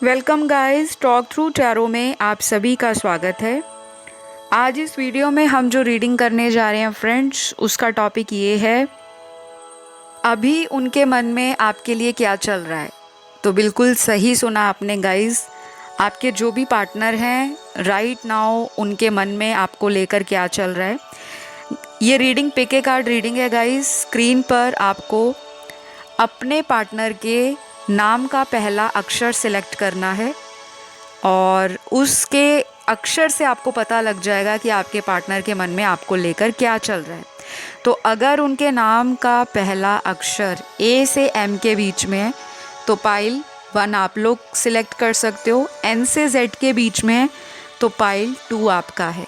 Welcome guys, talk through tarot में आप सभी का स्वागत है। आज इस वीडियो में हम जो रीडिंग करने जा रहे हैं फ्रेंड्स, उसका टॉपिक ये है, अभी उनके मन में आपके लिए क्या चल रहा है। तो बिल्कुल सही सुना आपने गाइस, आपके जो भी पार्टनर हैं राइट नाउ उनके मन में आपको लेकर क्या चल रहा है। ये reading pick a card reading है गाइस। स्क्रीन पर आपको अपने पार्टनर के नाम का पहला अक्षर सिलेक्ट करना है और उसके अक्षर से आपको पता लग जाएगा कि आपके पार्टनर के मन में आपको लेकर क्या चल रहा है। तो अगर उनके नाम का पहला अक्षर ए से एम के बीच में है तो पाइल 1 आप लोग सिलेक्ट कर सकते हो। एन से जेड के बीच में है तो पाइल 2 आपका है।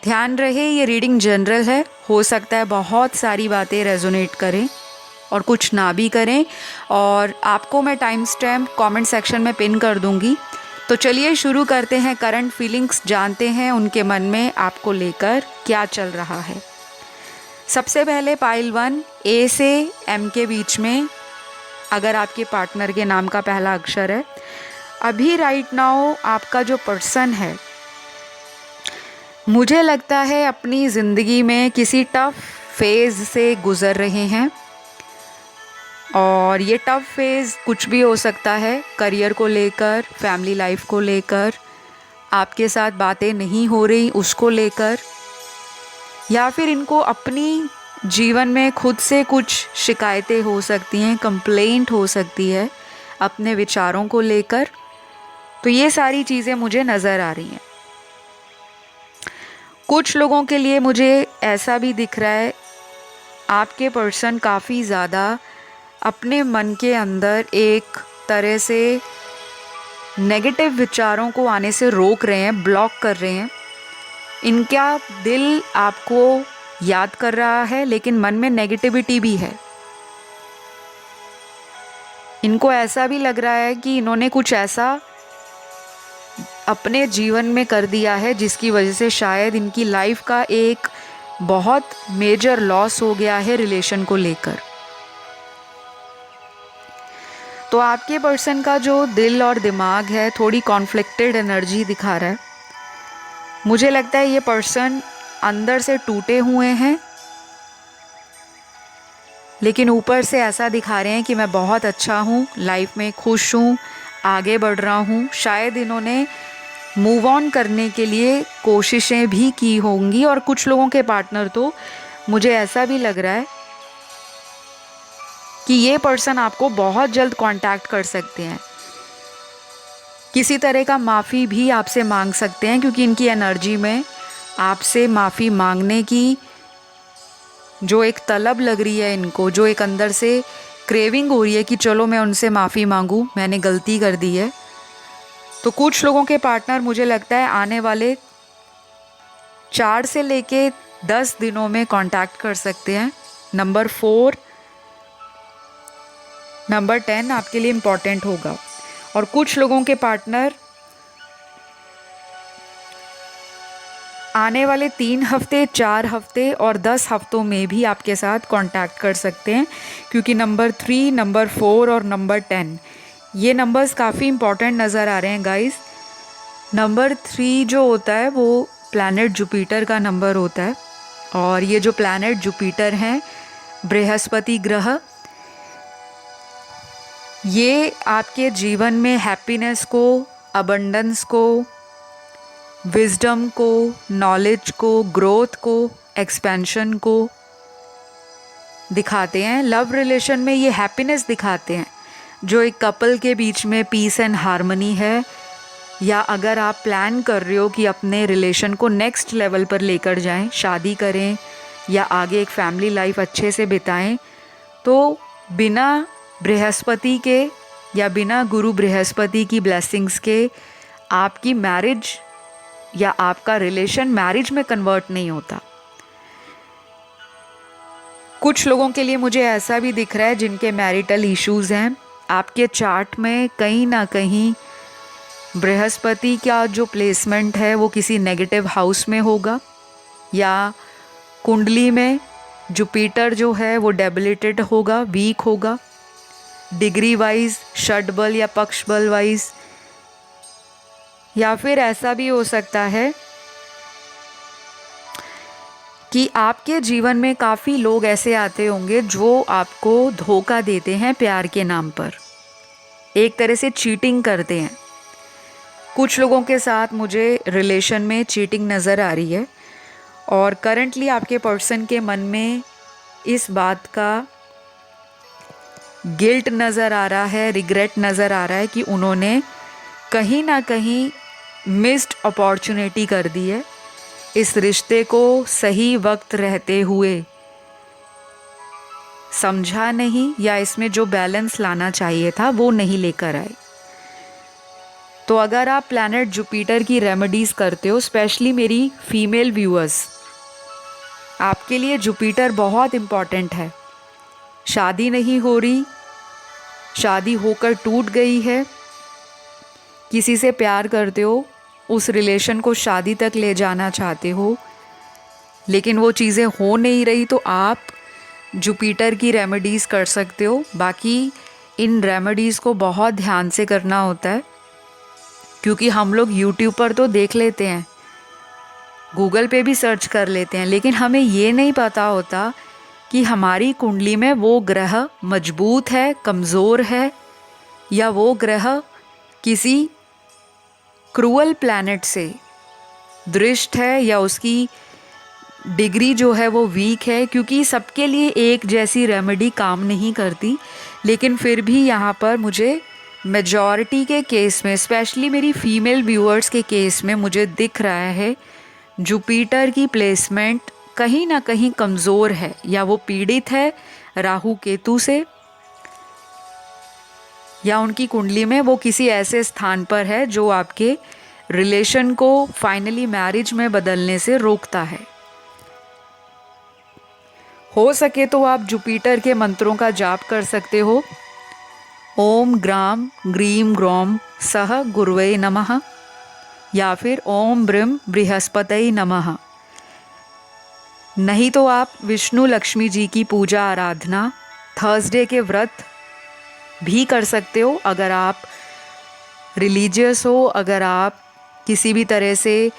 ध्यान रहे ये रीडिंग जनरल है, हो सकता है बहुत सारी बातें रेजोनेट करें और कुछ ना भी करें, और आपको मैं टाइम स्टैम्प कमेंट सेक्शन में पिन कर दूंगी। तो चलिए शुरू करते हैं। करंट फीलिंग्स जानते हैं उनके मन में आपको लेकर क्या चल रहा है। सबसे पहले पाइल 1 ए से एम के बीच में अगर आपके पार्टनर के नाम का पहला अक्षर है, अभी राइट नाउ आपका जो पर्सन है, मुझे लगता है अपनी ज़िंदगी में किसी टफ फेज़ से गुज़र रहे हैं और ये टफ फेज़ कुछ भी हो सकता है। करियर को लेकर, फैमिली लाइफ को लेकर, आपके साथ बातें नहीं हो रही उसको लेकर, या फिर इनको अपनी जीवन में खुद से कुछ शिकायतें हो सकती हैं, कंप्लेंट हो सकती है अपने विचारों को लेकर। तो ये सारी चीज़ें मुझे नज़र आ रही हैं। कुछ लोगों के लिए मुझे ऐसा भी दिख रहा है, आपके पर्सन काफ़ी ज़्यादा अपने मन के अंदर एक तरह से नेगेटिव विचारों को आने से रोक रहे हैं, ब्लॉक कर रहे हैं। इनका दिल आपको याद कर रहा है लेकिन मन में नेगेटिविटी भी है। इनको ऐसा भी लग रहा है कि इन्होंने कुछ ऐसा अपने जीवन में कर दिया है जिसकी वजह से शायद इनकी लाइफ का एक बहुत मेजर लॉस हो गया है रिलेशन को लेकर। तो आपके पर्सन का जो दिल और दिमाग है थोड़ी कॉन्फ्लिक्टेड एनर्जी दिखा रहा है। मुझे लगता है ये पर्सन अंदर से टूटे हुए हैं लेकिन ऊपर से ऐसा दिखा रहे हैं कि मैं बहुत अच्छा हूँ, लाइफ में खुश हूँ, आगे बढ़ रहा हूँ। शायद इन्होंने मूव ऑन करने के लिए कोशिशें भी की होंगी और कुछ लोगों के पार्टनर तो मुझे ऐसा भी लग रहा है कि ये पर्सन आपको बहुत जल्द कांटेक्ट कर सकते हैं, किसी तरह का माफ़ी भी आपसे मांग सकते हैं, क्योंकि इनकी एनर्जी में आपसे माफ़ी मांगने की जो एक तलब लग रही है इनको, जो एक अंदर से क्रेविंग हो रही है कि चलो मैं उनसे माफ़ी मांगूं, मैंने गलती कर दी है। तो कुछ लोगों के पार्टनर मुझे लगता है आने वाले 4 से लेके 10 दिनों में कांटेक्ट कर सकते हैं। नंबर 4, नंबर 10 आपके लिए इम्पॉर्टेंट होगा। और कुछ लोगों के पार्टनर आने वाले 3 हफ्ते, 4 हफ्ते और 10 हफ्तों में भी आपके साथ कांटेक्ट कर सकते हैं, क्योंकि नंबर 3, नंबर 4 और नंबर 10 ये नंबर्स काफ़ी इम्पॉर्टेंट नज़र आ रहे हैं गाइस। नंबर 3 जो होता है वो प्लैनेट जुपिटर का नंबर होता है, और ये जो प्लैनेट जुपिटर हैं, बृहस्पति ग्रह, ये आपके जीवन में हैप्पीनेस को, अबंडेंस को, विजडम को, नॉलेज को, ग्रोथ को, एक्सपेंशन को दिखाते हैं। लव रिलेशन में ये हैप्पीनेस दिखाते हैं जो एक कपल के बीच में पीस एंड हार्मनी है, या अगर आप प्लान कर रहे हो कि अपने रिलेशन को नेक्स्ट लेवल पर लेकर जाएं, शादी करें या आगे एक फैमिली लाइफ अच्छे से बिताएं, तो बिना बृहस्पति के या बिना गुरु बृहस्पति की ब्लेसिंग्स के आपकी मैरिज या आपका रिलेशन मैरिज में कन्वर्ट नहीं होता। कुछ लोगों के लिए मुझे ऐसा भी दिख रहा है जिनके मैरिटल इश्यूज़ हैं, आपके चार्ट में कहीं ना कहीं बृहस्पति का जो प्लेसमेंट है वो किसी नेगेटिव हाउस में होगा, या कुंडली में जुपिटर जो है वो डेबिलिटेड होगा, वीक होगा। डिग्री वाइज, षड बल या पक्ष बल वाइज या फिर ऐसा भी हो सकता है कि आपके जीवन में काफ़ी लोग ऐसे आते होंगे जो आपको धोखा देते हैं प्यार के नाम पर, एक तरह से चीटिंग करते हैं। कुछ लोगों के साथ मुझे रिलेशन में चीटिंग नज़र आ रही है और करंटली आपके पर्सन के मन में इस बात का गिल्ट नज़र आ रहा है, रिग्रेट नज़र आ रहा है कि उन्होंने कहीं ना कहीं मिस्ड अपॉर्चुनिटी कर दी है। इस रिश्ते को सही वक्त रहते हुए समझा नहीं, या इसमें जो बैलेंस लाना चाहिए था वो नहीं लेकर आए। तो अगर आप प्लैनेट जुपिटर की रेमेडीज़ करते हो, स्पेशली मेरी फीमेल व्यूअर्स, आपके लिए जुपिटर बहुत इम्पॉर्टेंट है। शादी नहीं हो रही, शादी होकर टूट गई है, किसी से प्यार करते हो, उस रिलेशन को शादी तक ले जाना चाहते हो, लेकिन वो चीज़ें हो नहीं रही, तो आप जुपिटर की रेमेडीज़ कर सकते हो। बाकी इन रेमेडीज़ को बहुत ध्यान से करना होता है, क्योंकि हम लोग यूट्यूब पर तो देख लेते हैं, गूगल पे भी सर्च कर लेते हैं, लेकिन हमें ये नहीं पता होता कि हमारी कुंडली में वो ग्रह मजबूत है, कमज़ोर है, या वो ग्रह किसी क्रूअल प्लैनेट से दृष्ट है, या उसकी डिग्री जो है वो वीक है। क्योंकि सबके लिए एक जैसी रेमेडी काम नहीं करती, लेकिन फिर भी यहाँ पर मुझे मेजॉरिटी के केस में, स्पेशली मेरी फीमेल व्यूअर्स के केस में, मुझे दिख रहा है जुपिटर की प्लेसमेंट कहीं ना कहीं कमज़ोर है, या वो पीड़ित है राहु केतु से, या उनकी कुंडली में वो किसी ऐसे स्थान पर है जो आपके रिलेशन को फाइनली मैरिज में बदलने से रोकता है। हो सके तो आप जुपिटर के मंत्रों का जाप कर सकते हो। ओम ग्राम ग्रीम ग्रौम सह गुरुवे नमः, या फिर ओम ब्रह्म बृहस्पतये नमः। नहीं तो आप विष्णु लक्ष्मी जी की पूजा आराधना, थर्सडे के व्रत भी कर सकते हो। अगर आप रिलीजियस हो, अगर आप किसी भी तरह से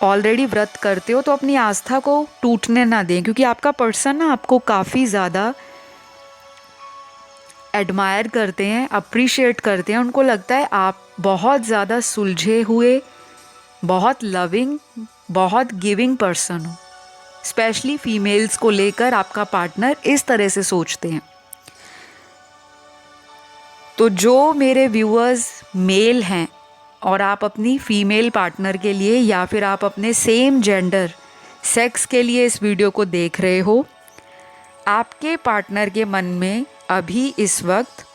ऑलरेडी व्रत करते हो, तो अपनी आस्था को टूटने ना दें, क्योंकि आपका पर्सन ना आपको काफ़ी ज़्यादा एडमायर करते हैं, अप्रिशिएट करते हैं। उनको लगता है आप बहुत ज़्यादा सुलझे हुए, बहुत लविंग, बहुत गिविंग पर्सन हो। स्पेशली फीमेल्स को लेकर आपका पार्टनर इस तरह से सोचते हैं। तो जो मेरे व्यूअर्स मेल हैं और आप अपनी फीमेल पार्टनर के लिए, या फिर आप अपने सेम जेंडर सेक्स के लिए इस वीडियो को देख रहे हो, आपके पार्टनर के मन में अभी इस वक्त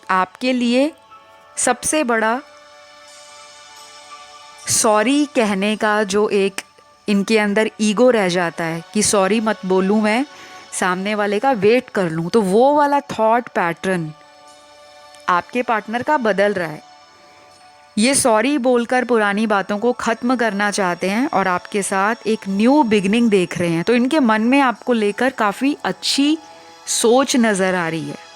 आपके लिए सबसे बड़ा सॉरी कहने का जो एक इनके अंदर ईगो रह जाता है कि सॉरी मत बोलूँ मैं, सामने वाले का वेट कर लूँ, तो वो वाला थॉट पैटर्न आपके पार्टनर का बदल रहा है। ये सॉरी बोलकर पुरानी बातों को ख़त्म करना चाहते हैं और आपके साथ एक न्यू बिगनिंग देख रहे हैं। तो इनके मन में आपको लेकर काफ़ी अच्छी सोच नज़र आ रही है।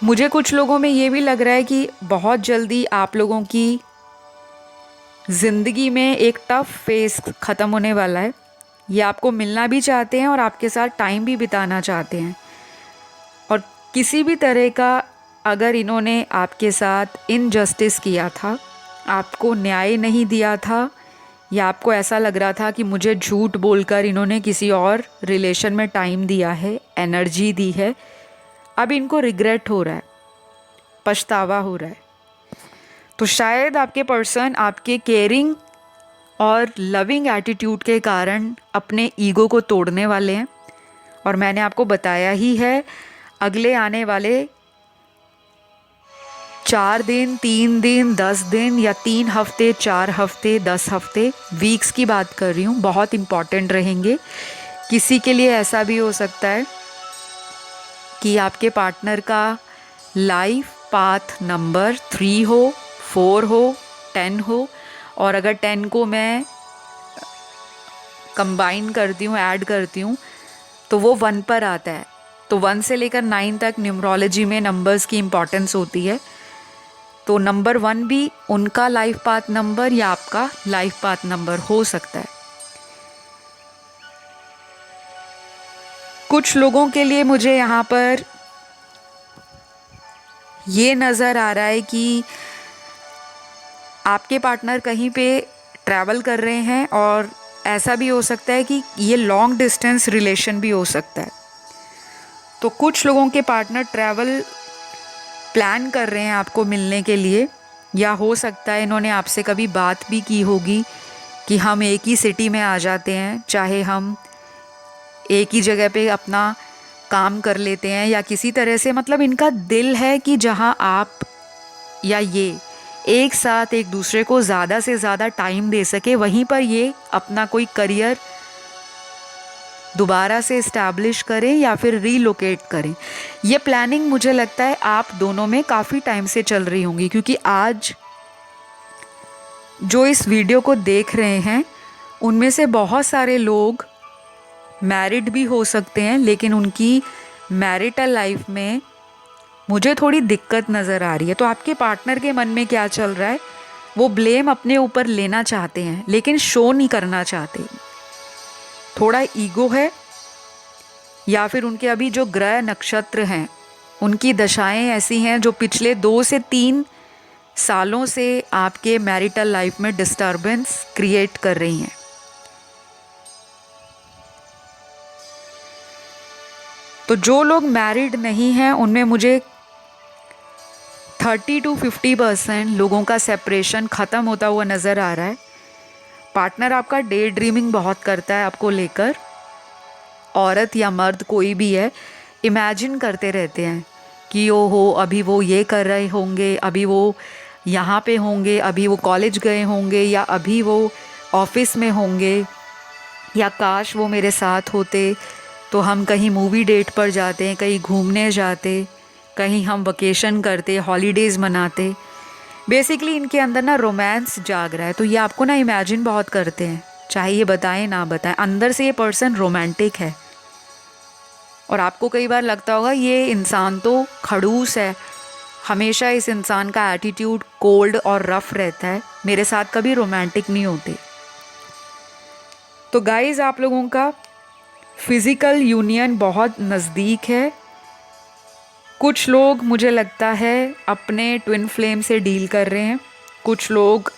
मुझे कुछ लोगों में ये भी लग रहा है कि बहुत जल्दी आप लोगों की ज़िंदगी में एक टफ़ फेस ख़त्म होने वाला है। ये आपको मिलना भी चाहते हैं और आपके साथ टाइम भी बिताना चाहते हैं। और किसी भी तरह का अगर इन्होंने आपके साथ इनजस्टिस किया था, आपको न्याय नहीं दिया था, या आपको ऐसा लग रहा था कि मुझे झूठ बोलकर इन्होंने किसी और रिलेशन में टाइम दिया है, एनर्जी दी है, अब इनको रिग्रेट हो रहा है, पछतावा हो रहा है। तो शायद आपके पर्सन आपके केयरिंग और लविंग एटीट्यूड के कारण अपने ईगो को तोड़ने वाले हैं। और मैंने आपको बताया ही है, अगले आने वाले 4 दिन, 3 दिन, 10 दिन, या 3 हफ्ते, 4 हफ्ते, 10 हफ्ते, वीक्स की बात कर रही हूँ, बहुत इम्पॉर्टेंट रहेंगे। किसी के लिए ऐसा भी हो सकता है कि आपके पार्टनर का लाइफ पाथ नंबर 3 हो, 4 हो, 10 हो, और अगर 10 को मैं कंबाइन करती हूँ, ऐड करती हूँ, तो वो 1 पर आता है। तो 1 से लेकर 9 तक न्यूमरोलॉजी में नंबर्स की इम्पॉर्टेंस होती है। तो नंबर 1 भी उनका लाइफ पाथ नंबर या आपका लाइफ पाथ नंबर हो सकता है। कुछ लोगों के लिए मुझे यहाँ पर ये नज़र आ रहा है कि आपके पार्टनर कहीं पे ट्रैवल कर रहे हैं, और ऐसा भी हो सकता है कि ये लॉन्ग डिस्टेंस रिलेशन भी हो सकता है। तो कुछ लोगों के पार्टनर ट्रैवल प्लान कर रहे हैं आपको मिलने के लिए, या हो सकता है इन्होंने आपसे कभी बात भी की होगी कि हम एक ही सिटी में आ जाते हैं, चाहे हम एक ही जगह पे अपना काम कर लेते हैं या किसी तरह से, मतलब इनका दिल है कि जहां आप या ये एक साथ एक दूसरे को ज़्यादा से ज़्यादा टाइम दे सके, वहीं पर ये अपना कोई करियर दोबारा से इस्टेब्लिश करें या फिर रीलोकेट करें। ये प्लानिंग मुझे लगता है आप दोनों में काफ़ी टाइम से चल रही होंगी, क्योंकि आज जो इस वीडियो को देख रहे हैं उनमें से बहुत सारे लोग मैरिड भी हो सकते हैं, लेकिन उनकी मैरिटल लाइफ में मुझे थोड़ी दिक्कत नज़र आ रही है। तो आपके पार्टनर के मन में क्या चल रहा है, वो ब्लेम अपने ऊपर लेना चाहते हैं लेकिन शो नहीं करना चाहते। थोड़ा ईगो है, या फिर उनके अभी जो ग्रह नक्षत्र हैं उनकी दशाएं ऐसी हैं जो पिछले 2 से 3 सालों से आपके मैरिटल लाइफ में डिस्टर्बेंस क्रिएट कर रही हैं। तो जो लोग मैरिड नहीं हैं उनमें मुझे 30 to 50% लोगों का सेपरेशन ख़त्म होता हुआ नज़र आ रहा है। पार्टनर आपका डे ड्रीमिंग बहुत करता है आपको लेकर, औरत या मर्द कोई भी है, इमेजिन करते रहते हैं कि ओहो अभी वो ये कर रहे होंगे, अभी वो यहाँ पे होंगे, अभी वो कॉलेज गए होंगे, या अभी वो ऑफिस में होंगे, या काश वो मेरे साथ होते तो हम कहीं मूवी डेट पर जाते, कहीं घूमने जाते, कहीं हम वकेशन करते, हॉलीडेज़ मनाते। बेसिकली इनके अंदर ना रोमांस जाग रहा है। तो ये आपको ना इमेजिन बहुत करते हैं, चाहे ये बताएं ना बताएं, अंदर से ये पर्सन रोमांटिक है। और आपको कई बार लगता होगा ये इंसान तो खड़ूस है, हमेशा इस इंसान का एटीट्यूड कोल्ड और रफ रहता है, मेरे साथ कभी रोमांटिक नहीं होते। तो गाइज आप लोगों का फिज़िकल यूनियन बहुत नज़दीक है। कुछ लोग मुझे लगता है अपने ट्विन फ्लेम से डील कर रहे हैं, कुछ लोग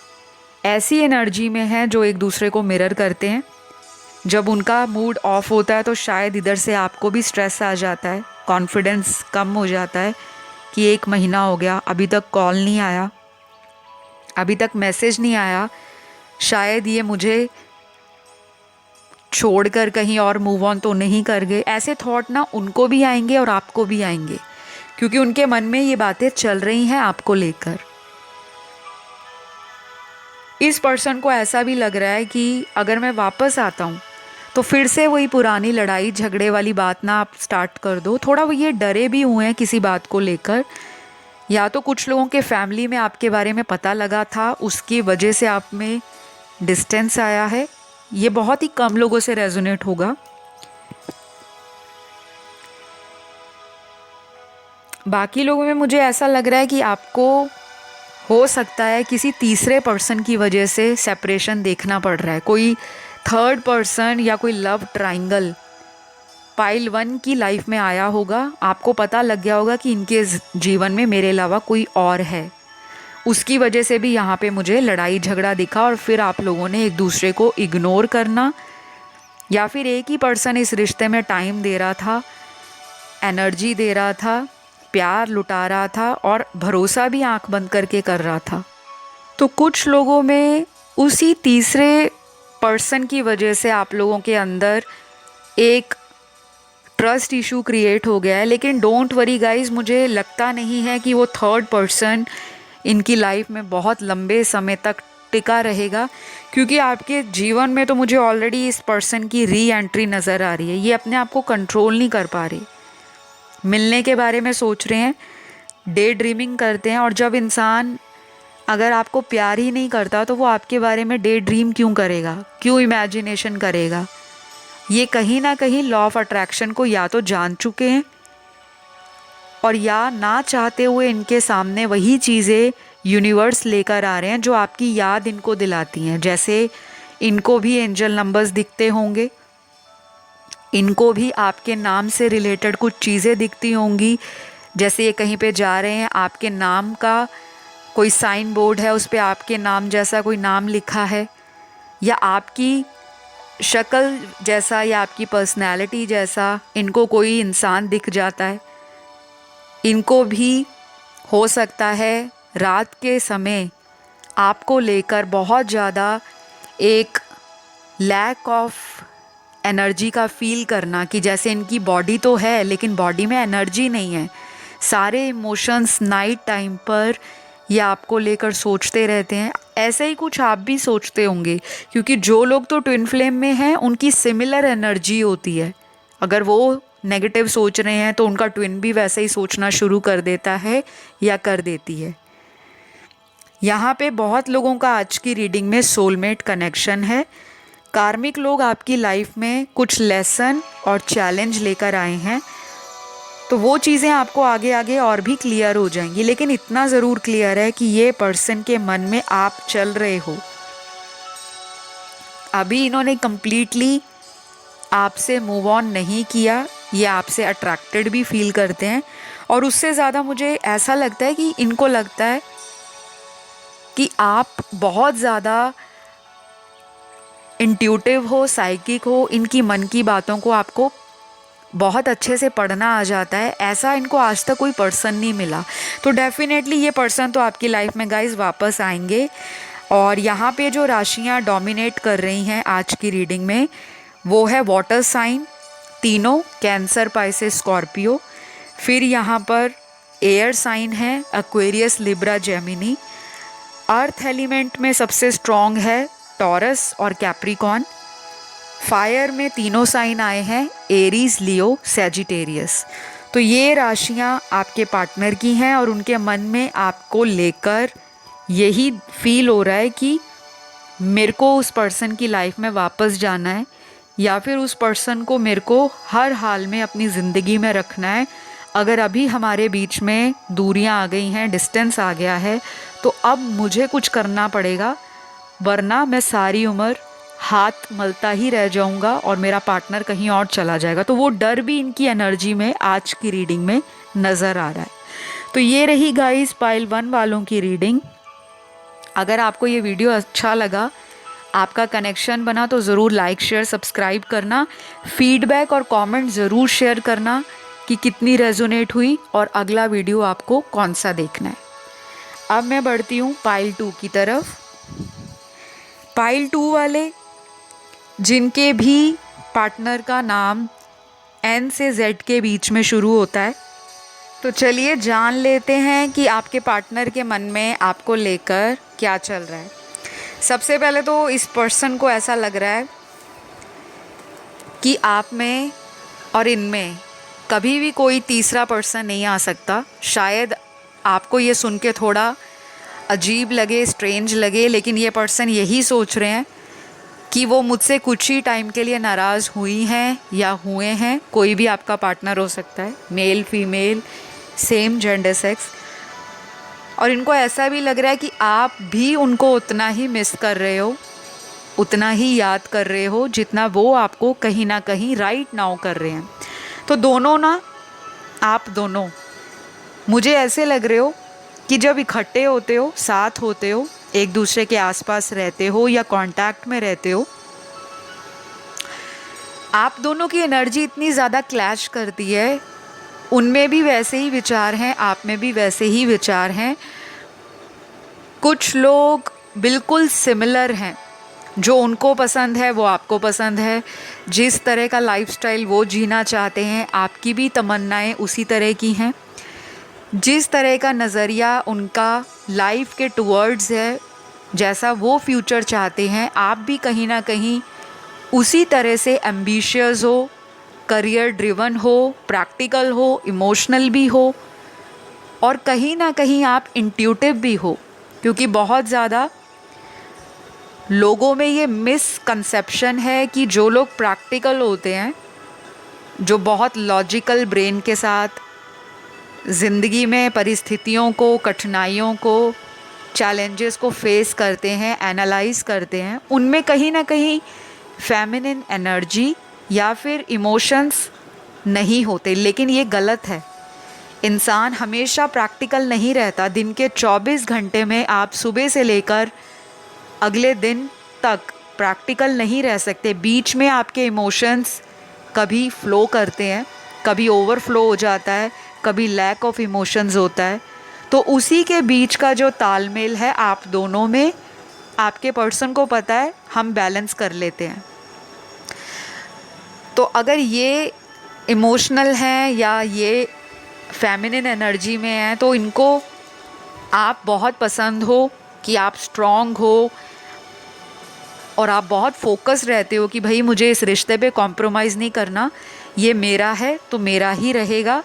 ऐसी एनर्जी में हैं जो एक दूसरे को मिरर करते हैं। जब उनका मूड ऑफ होता है तो शायद इधर से आपको भी स्ट्रेस आ जाता है, कॉन्फिडेंस कम हो जाता है कि 1 महीना हो गया अभी तक कॉल नहीं आया, अभी तक मैसेज नहीं आया, शायद ये मुझे छोड़कर कहीं और मूव ऑन तो नहीं कर गए। ऐसे थॉट ना उनको भी आएंगे और आपको भी आएंगे, क्योंकि उनके मन में ये बातें चल रही हैं आपको लेकर। इस पर्सन को ऐसा भी लग रहा है कि अगर मैं वापस आता हूँ तो फिर से वही पुरानी लड़ाई झगड़े वाली बात ना आप स्टार्ट कर दो। थोड़ा वो ये डरे भी हुए हैं किसी बात को लेकर, या तो कुछ लोगों के फैमिली में आपके बारे में पता लगा था, उसकी वजह से आप में डिस्टेंस आया है। ये बहुत ही कम लोगों से रेजोनेट होगा। बाकी लोगों में मुझे ऐसा लग रहा है कि आपको हो सकता है किसी तीसरे पर्सन की वजह से सेपरेशन देखना पड़ रहा है। कोई थर्ड पर्सन या कोई लव ट्रायंगल पाइल 1 की लाइफ में आया होगा, आपको पता लग गया होगा कि इनके जीवन में मेरे अलावा कोई और है, उसकी वजह से भी यहाँ पे मुझे लड़ाई झगड़ा दिखा। और फिर आप लोगों ने एक दूसरे को इग्नोर करना, या फिर एक ही पर्सन इस रिश्ते में टाइम दे रहा था, एनर्जी दे रहा था, प्यार लुटा रहा था और भरोसा भी आंख बंद करके कर रहा था। तो कुछ लोगों में उसी तीसरे पर्सन की वजह से आप लोगों के अंदर एक ट्रस्ट इशू क्रिएट हो गया है। लेकिन डोंट वरी गाइज, मुझे लगता नहीं है कि वो थर्ड पर्सन इनकी लाइफ में बहुत लंबे समय तक टिका रहेगा, क्योंकि आपके जीवन में तो मुझे ऑलरेडी इस पर्सन की री एंट्री नज़र आ रही है। ये अपने आप को कंट्रोल नहीं कर पा रहे, मिलने के बारे में सोच रहे हैं, डे ड्रीमिंग करते हैं। और जब इंसान अगर आपको प्यार ही नहीं करता तो वो आपके बारे में डे ड्रीम क्यों करेगा, क्यों इमेजिनेशन करेगा। ये कहीं ना कहीं लॉ ऑफ अट्रैक्शन को या तो जान चुके हैं और या ना चाहते हुए इनके सामने वही चीज़ें यूनिवर्स लेकर आ रहे हैं जो आपकी याद इनको दिलाती हैं। जैसे इनको भी एंजल नंबर्स दिखते होंगे, इनको भी आपके नाम से रिलेटेड कुछ चीज़ें दिखती होंगी। जैसे ये कहीं पे जा रहे हैं, आपके नाम का कोई साइन बोर्ड है, उस पर आपके नाम जैसा कोई नाम लिखा है, या आपकी शक्ल जैसा या आपकी पर्सनैलिटी जैसा इनको कोई इंसान दिख जाता है। इनको भी हो सकता है रात के समय आपको लेकर बहुत ज़्यादा एक लैक ऑफ एनर्जी का फील करना, कि जैसे इनकी बॉडी तो है लेकिन बॉडी में एनर्जी नहीं है। सारे इमोशंस नाइट टाइम पर ये आपको लेकर सोचते रहते हैं। ऐसे ही कुछ आप भी सोचते होंगे, क्योंकि जो लोग तो ट्विन फ्लेम में हैं उनकी सिमिलर एनर्जी होती है। अगर वो नेगेटिव सोच रहे हैं तो उनका ट्विन भी वैसे ही सोचना शुरू कर देता है या कर देती है। यहाँ पे बहुत लोगों का आज की रीडिंग में सोलमेट कनेक्शन है। कार्मिक लोग आपकी लाइफ में कुछ लेसन और चैलेंज लेकर आए हैं, तो वो चीज़ें आपको आगे आगे और भी क्लियर हो जाएंगी। लेकिन इतना ज़रूर क्लियर है कि ये पर्सन के मन में आप चल रहे हो। अभी इन्होंने कंप्लीटली आपसे मूव ऑन नहीं किया, ये आपसे अट्रैक्टेड भी फील करते हैं। और उससे ज़्यादा मुझे ऐसा लगता है कि इनको लगता है कि आप बहुत ज़्यादा इंट्यूटिव हो, साइकिक हो। इनकी मन की बातों को आपको बहुत अच्छे से पढ़ना आ जाता है। ऐसा इनको आज तक कोई पर्सन नहीं मिला। तो डेफिनेटली ये पर्सन तो आपकी लाइफ में गाइस वापस आएंगे। और यहाँ पे जो राशियाँ डोमिनेट कर रही हैं आज की रीडिंग में, वो है वाटर साइन तीनों, कैंसर, पाइसेस, स्कॉर्पियो। फिर यहाँ पर एयर साइन है Aquarius, Libra, Gemini. Earth element में सबसे स्ट्रॉन्ग है टॉरस और कैप्रिकॉन। फायर में तीनों साइन आए हैं, एरीज, लियो, सैजिटेरियस। तो ये राशियाँ आपके पार्टनर की हैं और उनके मन में आपको लेकर यही फील हो रहा है कि मेरे को उस पर्सन की लाइफ में वापस जाना है, या फिर उस पर्सन को मेरे को हर हाल में अपनी ज़िंदगी में रखना है। अगर अभी हमारे बीच में दूरियां आ गई हैं, डिस्टेंस आ गया है, तो अब मुझे कुछ करना पड़ेगा, वरना मैं सारी उम्र हाथ मलता ही रह जाऊंगा और मेरा पार्टनर कहीं और चला जाएगा। तो वो डर भी इनकी एनर्जी में आज की रीडिंग में नज़र आ रहा है। तो ये रही गाइस पाइल 1 वालों की रीडिंग। अगर आपको ये वीडियो अच्छा लगा, आपका कनेक्शन बना, तो ज़रूर लाइक, शेयर, सब्सक्राइब करना। फीडबैक और कमेंट ज़रूर शेयर करना कि कितनी रेजोनेट हुई और अगला वीडियो आपको कौन सा देखना है। अब मैं बढ़ती हूँ पाइल 2 की तरफ। पाइल 2 वाले जिनके भी पार्टनर का नाम N से Z के बीच में शुरू होता है, तो चलिए जान लेते हैं कि आपके पार्टनर के मन में आपको लेकर क्या चल रहा है। सबसे पहले तो इस पर्सन को ऐसा लग रहा है कि आप में और इनमें कभी भी कोई तीसरा पर्सन नहीं आ सकता। शायद आपको ये सुन के थोड़ा अजीब लगे, स्ट्रेंज लगे, लेकिन ये पर्सन यही सोच रहे हैं कि वो मुझसे कुछ ही टाइम के लिए नाराज़ हुई हैं या हुए हैं। कोई भी आपका पार्टनर हो सकता है, male, female, same gender, sex. और इनको ऐसा भी लग रहा है कि आप भी उनको उतना ही मिस कर रहे हो, उतना ही याद कर रहे हो जितना वो आपको कहीं ना कहीं राइट नाउ कर रहे हैं। तो दोनों ना, आप दोनों मुझे ऐसे लग रहे हो कि जब इकट्ठे होते हो, साथ होते हो, एक दूसरे के आसपास रहते हो या कांटेक्ट में रहते हो, आप दोनों की एनर्जी इतनी ज़्यादा क्लैश करती है। उनमें भी वैसे ही विचार हैं, आप में भी वैसे ही विचार हैं। कुछ लोग बिल्कुल सिमिलर हैं, जो उनको पसंद है वो आपको पसंद है। जिस तरह का लाइफस्टाइल वो जीना चाहते हैं, आपकी भी तमन्नाएं उसी तरह की हैं। जिस तरह का नज़रिया उनका लाइफ के टुवर्ड्स है, जैसा वो फ्यूचर चाहते हैं, आप भी कहीं ना कहीं उसी तरह से एम्बिशियस हो, करियर ड्रिवन हो, प्रैक्टिकल हो, इमोशनल भी हो, और कहीं ना कहीं आप इंट्यूटिव भी हो। क्योंकि बहुत ज़्यादा लोगों में ये मिसकंसेप्शन है कि जो लोग प्रैक्टिकल होते हैं, जो बहुत लॉजिकल ब्रेन के साथ ज़िंदगी में परिस्थितियों को, कठिनाइयों को, चैलेंजेस को फेस करते हैं, एनालाइज करते हैं, उनमें कहीं ना कहीं फेमिनिन एनर्जी या फिर इमोशंस नहीं होते। लेकिन ये गलत है। इंसान हमेशा प्रैक्टिकल नहीं रहता। दिन के 24 घंटे में आप सुबह से लेकर अगले दिन तक प्रैक्टिकल नहीं रह सकते। बीच में आपके इमोशंस कभी फ्लो करते हैं, कभी ओवरफ्लो हो जाता है, कभी लैक ऑफ इमोशंस होता है। तो उसी के बीच का जो तालमेल है आप दोनों में, आपके पर्सन को पता है, हम बैलेंस कर लेते हैं। तो अगर ये इमोशनल हैं या ये फेमिनिन एनर्जी में हैं तो इनको आप बहुत पसंद हो कि आप स्ट्रॉन्ग हो और आप बहुत फोकस रहते हो कि भाई मुझे इस रिश्ते पे कॉम्प्रोमाइज़ नहीं करना, ये मेरा है तो मेरा ही रहेगा,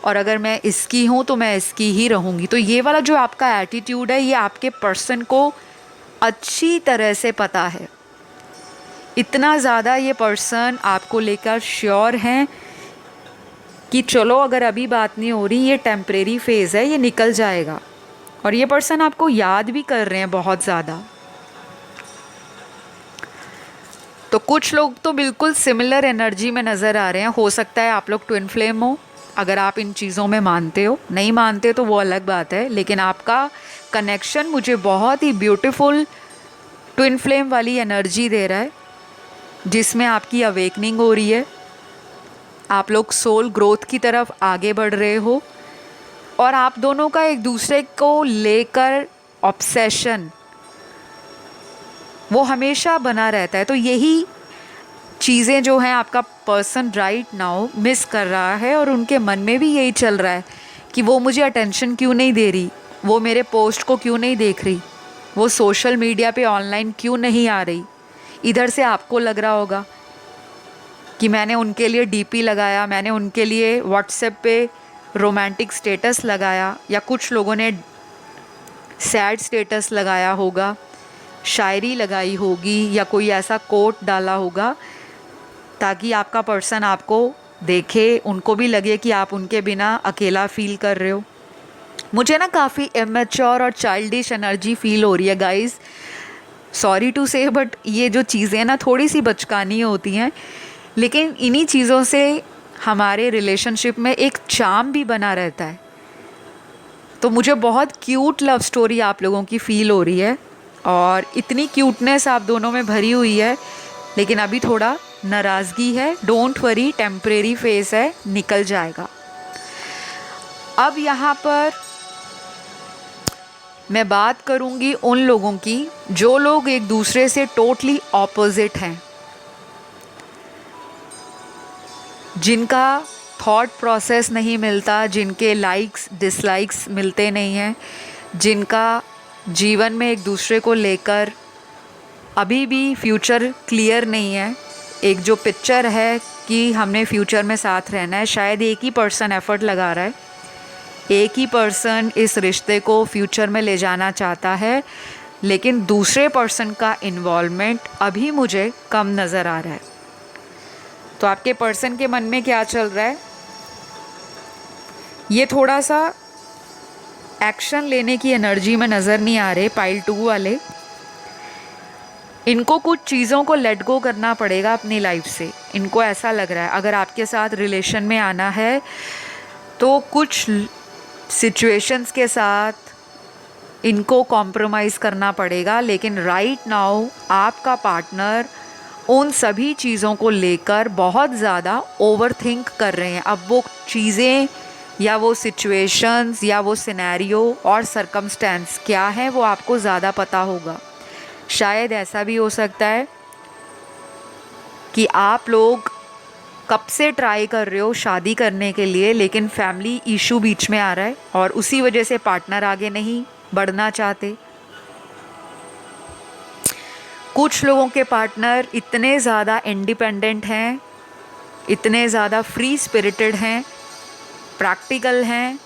और अगर मैं इसकी हूँ तो मैं इसकी ही रहूँगी। तो ये वाला जो आपका एटीट्यूड है, ये आपके पर्सन को अच्छी तरह से पता है। इतना ज़्यादा ये पर्सन आपको लेकर श्योर हैं कि चलो अगर अभी बात नहीं हो रही, ये टेम्परेरी फेज़ है, ये निकल जाएगा। और ये पर्सन आपको याद भी कर रहे हैं बहुत ज़्यादा। तो कुछ लोग तो बिल्कुल सिमिलर एनर्जी में नज़र आ रहे हैं। हो सकता है आप लोग ट्विन फ्लेम हो, अगर आप इन चीज़ों में मानते हो। नहीं मानते तो वो अलग बात है, लेकिन आपका कनेक्शन मुझे बहुत ही ब्यूटीफुल ट्विन फ्लेम वाली एनर्जी दे रहा है, जिसमें आपकी अवेकनिंग हो रही है। आप लोग सोल ग्रोथ की तरफ आगे बढ़ रहे हो और आप दोनों का एक दूसरे को लेकर ऑब्सेशन वो हमेशा बना रहता है। तो यही चीज़ें जो हैं आपका पर्सन राइट नाउ मिस कर रहा है, और उनके मन में भी यही चल रहा है कि वो मुझे अटेंशन क्यों नहीं दे रही, वो मेरे पोस्ट को क्यों नहीं देख रही, वो सोशल मीडिया पे ऑनलाइन क्यों नहीं आ रही। इधर से आपको लग रहा होगा कि मैंने उनके लिए डीपी लगाया, मैंने उनके लिए व्हाट्सएप पे रोमांटिक स्टेटस लगाया, या कुछ लोगों ने सैड स्टेटस लगाया होगा, शायरी लगाई होगी, या कोई ऐसा कोट डाला होगा ताकि आपका पर्सन आपको देखे, उनको भी लगे कि आप उनके बिना अकेला फील कर रहे हो। मुझे ना काफ़ी इमेच्योर और चाइल्डिश एनर्जी फील हो रही है गाइस, सॉरी टू से, बट ये जो चीज़ें ना थोड़ी सी बचकानी होती हैं, लेकिन इन्हीं चीज़ों से हमारे रिलेशनशिप में एक चार्म भी बना रहता है। तो मुझे बहुत क्यूट लव स्टोरी आप लोगों की फ़ील हो रही है, और इतनी क्यूटनेस आप दोनों में भरी हुई है, लेकिन अभी थोड़ा नाराज़गी है। डोंट वरी, टेम्परेरी फेस है, निकल जाएगा। अब यहाँ पर मैं बात करूँगी उन लोगों की जो लोग एक दूसरे से टोटली ऑपोजिट हैं, जिनका थॉट प्रोसेस नहीं मिलता, जिनके लाइक्स डिसलाइक्स मिलते नहीं हैं, जिनका जीवन में एक दूसरे को लेकर अभी भी फ्यूचर क्लियर नहीं है। एक जो पिक्चर है कि हमने फ्यूचर में साथ रहना है, शायद एक ही पर्सन एफर्ट लगा रहा है, एक ही पर्सन इस रिश्ते को फ्यूचर में ले जाना चाहता है, लेकिन दूसरे पर्सन का इन्वॉल्वमेंट अभी मुझे कम नज़र आ रहा है। तो आपके पर्सन के मन में क्या चल रहा है, ये थोड़ा सा एक्शन लेने की एनर्जी में नज़र नहीं आ रहे पाइल 2 वाले। इनको कुछ चीज़ों को लेट गो करना पड़ेगा अपनी लाइफ से। इनको ऐसा लग रहा है अगर आपके साथ रिलेशन में आना है तो कुछ सिचुएशंस के साथ इनको कॉम्प्रोमाइज़ करना पड़ेगा। लेकिन राइट नाउ आपका पार्टनर उन सभी चीज़ों को लेकर बहुत ज़्यादा ओवरथिंक कर रहे हैं। अब वो चीज़ें या वो सिचुएशंस या वो सिनेरियो और सरकमस्टेंस क्या है वो आपको ज़्यादा पता होगा। शायद ऐसा भी हो सकता है कि आप लोग कब से ट्राई कर रहे हो शादी करने के लिए, लेकिन फैमिली इशू बीच में आ रहा है और उसी वजह से पार्टनर आगे नहीं बढ़ना चाहते। कुछ लोगों के पार्टनर इतने ज़्यादा इंडिपेंडेंट हैं, इतने ज़्यादा फ्री स्पिरिटेड हैं, प्रैक्टिकल हैं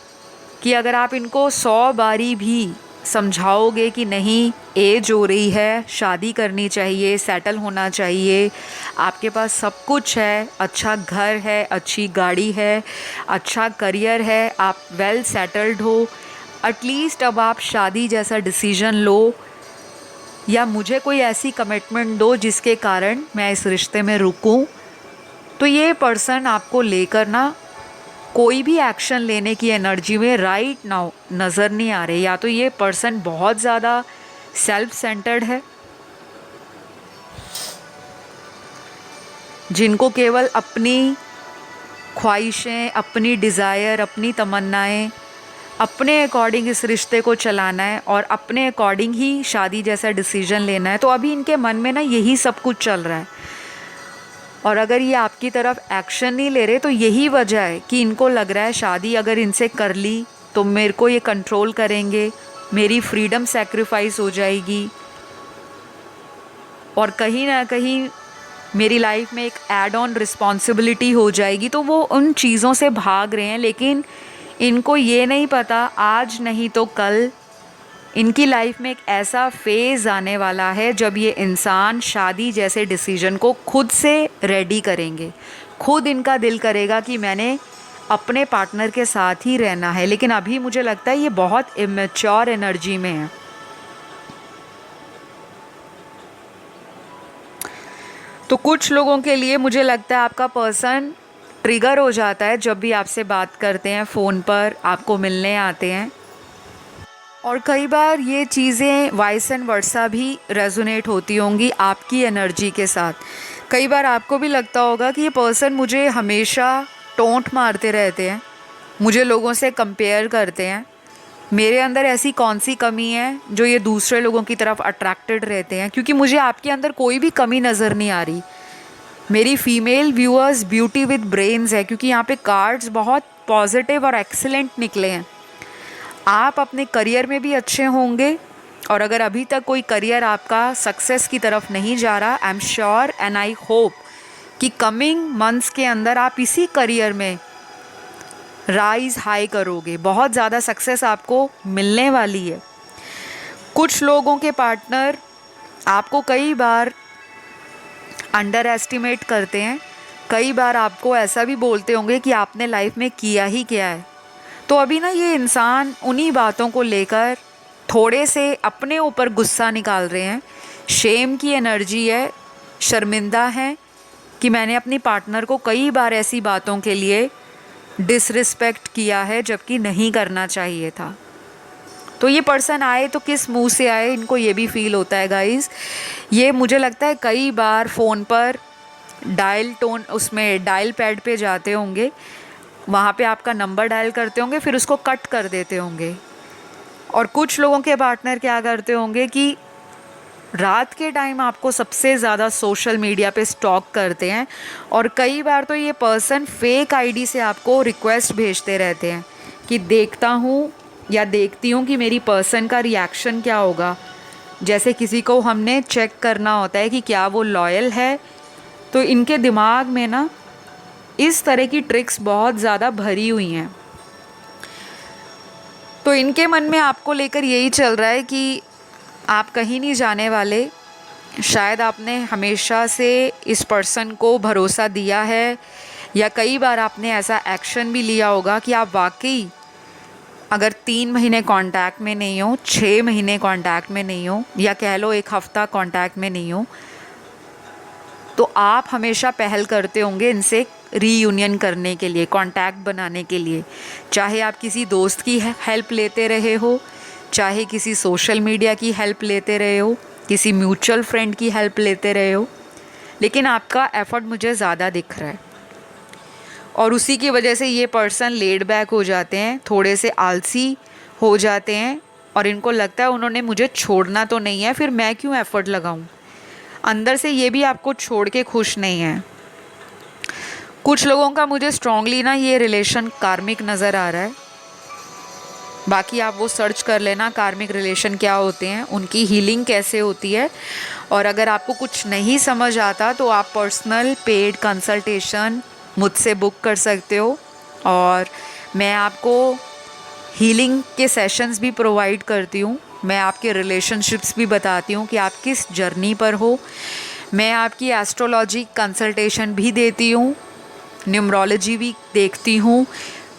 कि अगर आप इनको 100 बारी भी समझाओगे कि नहीं, एज हो रही है, शादी करनी चाहिए, सेटल होना चाहिए, आपके पास सब कुछ है, अच्छा घर है, अच्छी गाड़ी है, अच्छा करियर है, आप वेल सेटल्ड हो, एटलीस्ट अब आप शादी जैसा डिसीजन लो या मुझे कोई ऐसी कमिटमेंट दो जिसके कारण मैं इस रिश्ते में रुकूं, तो ये पर्सन आपको लेकर ना कोई भी एक्शन लेने की एनर्जी में राइट नाउ नज़र नहीं आ रहे। या तो ये पर्सन बहुत ज़्यादा सेल्फ सेंटर्ड है, जिनको केवल अपनी ख्वाहिशें, अपनी डिज़ायर, अपनी तमन्नाएं, अपने अकॉर्डिंग इस रिश्ते को चलाना है और अपने अकॉर्डिंग ही शादी जैसा डिसीजन लेना है। तो अभी इनके मन में ना यही सब कुछ चल रहा है। और अगर ये आपकी तरफ एक्शन नहीं ले रहे तो यही वजह है कि इनको लग रहा है शादी अगर इनसे कर ली तो मेरे को ये कंट्रोल करेंगे, मेरी फ्रीडम सैक्रिफाइस हो जाएगी और कहीं ना कहीं मेरी लाइफ में एक ऐड ऑन रिस्पॉन्सिबिलिटी हो जाएगी। तो वो उन चीज़ों से भाग रहे हैं, लेकिन इनको ये नहीं पता आज नहीं तो कल इनकी लाइफ में एक ऐसा फेज़ आने वाला है जब ये इंसान शादी जैसे डिसीजन को खुद से रेडी करेंगे। खुद इनका दिल करेगा कि मैंने अपने पार्टनर के साथ ही रहना है, लेकिन अभी मुझे लगता है ये बहुत इमेच्योर एनर्जी में है। तो कुछ लोगों के लिए मुझे लगता है आपका पर्सन ट्रिगर हो जाता है जब भी आपसे बात करते हैं, फ़ोन पर आपको मिलने आते हैं। और कई बार ये चीज़ें वाइस एंड वर्सा भी रेजोनेट होती होंगी आपकी एनर्जी के साथ। कई बार आपको भी लगता होगा कि ये पर्सन मुझे हमेशा टोंट मारते रहते हैं, मुझे लोगों से कंपेयर करते हैं, मेरे अंदर ऐसी कौन सी कमी है जो ये दूसरे लोगों की तरफ अट्रैक्टेड रहते हैं, क्योंकि मुझे आपके अंदर कोई भी कमी नज़र नहीं आ रही। मेरी female viewers beauty with brains है, क्योंकि यहाँ पे कार्ड्स बहुत पॉजिटिव और एक्सीलेंट निकले हैं। आप अपने करियर में भी अच्छे होंगे और अगर अभी तक कोई करियर आपका सक्सेस की तरफ नहीं जा रहा, I am sure and I hope कि कमिंग मंथ्स के अंदर आप इसी करियर में राइज हाई करोगे, बहुत ज़्यादा सक्सेस आपको मिलने वाली है। कुछ लोगों के पार्टनर आपको कई बार अंडर एस्टिमेट करते हैं, कई बार आपको ऐसा भी बोलते होंगे कि आपने लाइफ में किया ही क्या है। तो अभी ना ये इंसान उन्हीं बातों को लेकर थोड़े से अपने ऊपर गुस्सा निकाल रहे हैं, शेम की एनर्जी है, शर्मिंदा है कि मैंने अपनी पार्टनर को कई बार ऐसी बातों के लिए डिसरिस्पेक्ट किया है जबकि नहीं करना चाहिए था। तो ये पर्सन आए तो किस मुंह से आए, इनको ये भी फील होता है गाइस। ये मुझे लगता है कई बार फ़ोन पर डायल टोन, उसमें डायल पैड पे जाते होंगे, वहाँ पे आपका नंबर डायल करते होंगे, फिर उसको कट कर देते होंगे। और कुछ लोगों के पार्टनर क्या करते होंगे कि रात के टाइम आपको सबसे ज़्यादा सोशल मीडिया पे स्टॉक करते हैं और कई बार तो ये पर्सन फेक आईडी से आपको रिक्वेस्ट भेजते रहते हैं कि देखता हूँ या देखती हूँ कि मेरी पर्सन का रिएक्शन क्या होगा। जैसे किसी को हमने चेक करना होता है कि क्या वो लॉयल है, तो इनके दिमाग में ना इस तरह की ट्रिक्स बहुत ज़्यादा भरी हुई हैं। तो इनके मन में आपको लेकर यही चल रहा है कि आप कहीं नहीं जाने वाले। शायद आपने हमेशा से इस पर्सन को भरोसा दिया है या कई बार आपने ऐसा एक्शन भी लिया होगा कि आप वाकई अगर 3 महीने कांटेक्ट में नहीं हो, 6 महीने कांटेक्ट में नहीं हो, या कह लो 1 हफ़्ता कांटेक्ट में नहीं हो, तो आप हमेशा पहल करते होंगे इनसे रीयूनियन करने के लिए, कांटेक्ट बनाने के लिए। चाहे आप किसी दोस्त की हेल्प लेते रहे हो, चाहे किसी सोशल मीडिया की हेल्प लेते रहे हो, किसी म्यूचुअल फ्रेंड की हेल्प लेते रहे हो, लेकिन आपका एफ़र्ट मुझे ज़्यादा दिख रहा है। और उसी की वजह से ये पर्सन लेड बैक हो जाते हैं, थोड़े से आलसी हो जाते हैं और इनको लगता है उन्होंने मुझे छोड़ना तो नहीं है, फिर मैं क्यों एफ़र्ट लगाऊं। अंदर से ये भी आपको छोड़ के खुश नहीं है। कुछ लोगों का मुझे स्ट्रांगली ना ये रिलेशन कार्मिक नज़र आ रहा है। बाकी आप वो सर्च कर लेना कार्मिक रिलेशन क्या होते हैं, उनकी हीलिंग कैसे होती है। और अगर आपको कुछ नहीं समझ आता तो आप पर्सनल पेड कंसल्टेशन मुझसे बुक कर सकते हो और मैं आपको हीलिंग के सेशंस भी प्रोवाइड करती हूँ। मैं आपके रिलेशनशिप्स भी बताती हूँ कि आप किस जर्नी पर हो। मैं आपकी एस्ट्रोलॉजी कंसल्टेशन भी देती हूँ, न्यूमरोलॉजी भी देखती हूँ,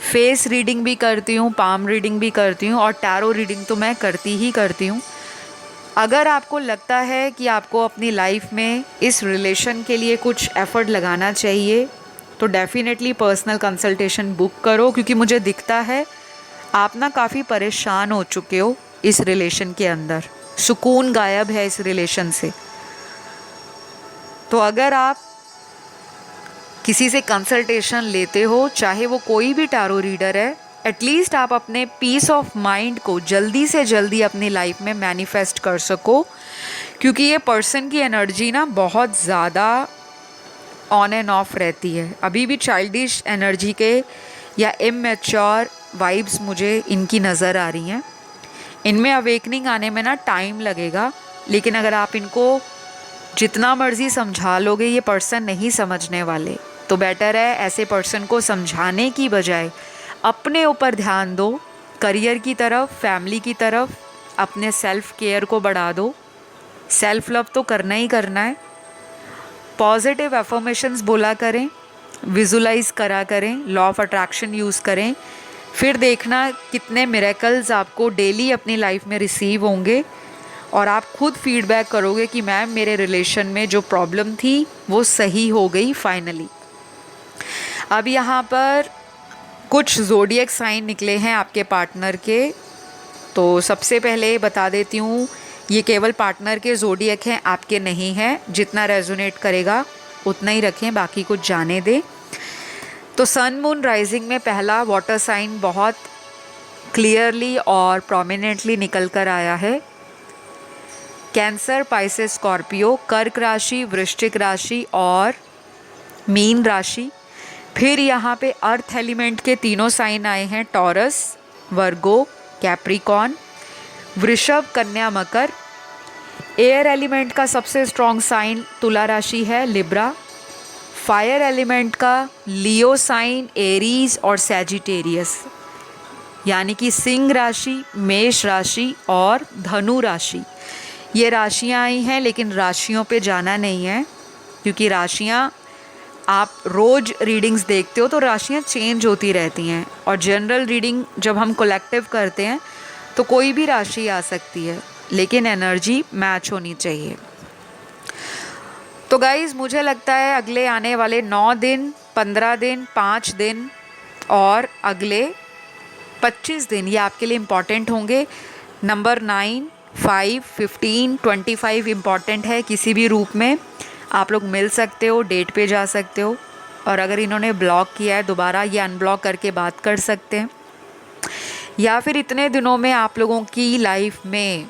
फेस रीडिंग भी करती हूँ, पाम रीडिंग भी करती हूँ और टैरो रीडिंग तो मैं करती ही करती हूँ। अगर आपको लगता है कि आपको अपनी लाइफ में इस रिलेशन के लिए कुछ एफ़र्ट लगाना चाहिए तो डेफ़िनेटली पर्सनल कंसल्टेशन बुक करो, क्योंकि मुझे दिखता है आप ना काफ़ी परेशान हो चुके हो इस रिलेशन के अंदर, सुकून गायब है इस रिलेशन से। तो अगर आप किसी से कंसल्टेशन लेते हो, चाहे वो कोई भी टैरो रीडर है, एटलीस्ट आप अपने पीस ऑफ माइंड को जल्दी से जल्दी अपनी लाइफ में मैनिफेस्ट कर सको, क्योंकि ये पर्सन की एनर्जी ना बहुत ज़्यादा ऑन एंड ऑफ रहती है। अभी भी चाइल्डिश एनर्जी के या इमैच्योर वाइब्स मुझे इनकी नज़र आ रही हैं। इनमें अवेकनिंग आने में ना टाइम लगेगा, लेकिन अगर आप इनको जितना मर्जी समझा लोगे ये पर्सन नहीं समझने वाले। तो बेटर है ऐसे पर्सन को समझाने की बजाय अपने ऊपर ध्यान दो, करियर की तरफ, फैमिली की तरफ, अपने सेल्फ केयर को बढ़ा दो। सेल्फ लव तो करना ही करना है। पॉजिटिव अफर्मेशंस बोला करें, विजुलाइज करा करें, लॉ ऑफ अट्रैक्शन यूज़ करें, फिर देखना कितने मिरेकल्स आपको डेली अपनी लाइफ में रिसीव होंगे और आप खुद फीडबैक करोगे कि मैम मेरे रिलेशन में जो प्रॉब्लम थी वो सही हो गई फाइनली। अब यहाँ पर कुछ ज़ोडिएक साइन निकले हैं आपके पार्टनर के, तो सबसे पहले बता देती हूँ ये केवल पार्टनर के ज़ोडिएक हैं, आपके नहीं हैं। जितना रेजोनेट करेगा उतना ही रखें, बाकी कुछ जाने दें। तो सन मून राइजिंग में पहला वाटर साइन बहुत क्लियरली और प्रोमिनेंटली निकल कर आया है। कैंसर, पाइसेस, स्कॉर्पियो, कर्क राशि, वृश्चिक राशि और मीन राशि। फिर यहाँ पे अर्थ एलिमेंट के तीनों साइन आए हैं, टॉरस, वर्गो, कैप्रिकॉन, वृषभ, कन्या, मकर। एयर एलिमेंट का सबसे स्ट्रॉन्ग साइन तुला राशि है, लिब्रा। फायर एलिमेंट का लियो साइन, एरीज और सैजिटेरियस, यानी कि सिंह राशि, मेष राशि और धनु राशि। ये राशियाँ आई हैं, लेकिन राशियों पे जाना नहीं है, क्योंकि राशियाँ आप रोज़ रीडिंग्स देखते हो तो राशियाँ चेंज होती रहती हैं, और जनरल रीडिंग जब हम कलेक्टिव करते हैं तो कोई भी राशि आ सकती है, लेकिन एनर्जी मैच होनी चाहिए। तो गाइज़ मुझे लगता है अगले आने वाले 9 दिन, 15 दिन, 5 दिन और अगले 25 दिन ये आपके लिए इम्पॉर्टेंट होंगे। नंबर 9, 5, 15, 25 इम्पॉर्टेंट है। किसी भी रूप में आप लोग मिल सकते हो, डेट पे जा सकते हो, और अगर इन्होंने ब्लॉक किया है दोबारा ये अनब्लॉक करके बात कर सकते हैं, या फिर इतने दिनों में आप लोगों की लाइफ में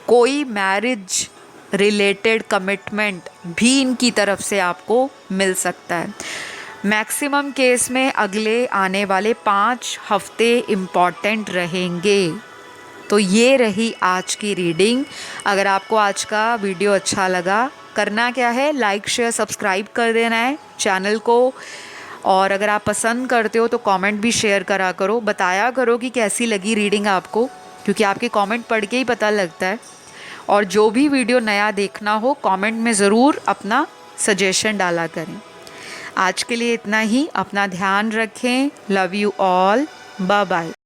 कोई मैरिज रिलेटेड कमिटमेंट भी इनकी तरफ से आपको मिल सकता है। मैक्सिमम केस में अगले आने वाले 5 हफ्ते इम्पॉर्टेंट रहेंगे। तो ये रही आज की रीडिंग। अगर आपको आज का वीडियो अच्छा लगा, करना क्या है, लाइक, शेयर, सब्सक्राइब कर देना है चैनल को, और अगर आप पसंद करते हो तो कमेंट भी शेयर करा करो, बताया करो कि कैसी लगी रीडिंग आपको, क्योंकि आपके कमेंट पढ़ के ही पता लगता है। और जो भी वीडियो नया देखना हो कमेंट में ज़रूर अपना सजेशन डाला करें। आज के लिए इतना ही। अपना ध्यान रखें। Love you all. Bye bye.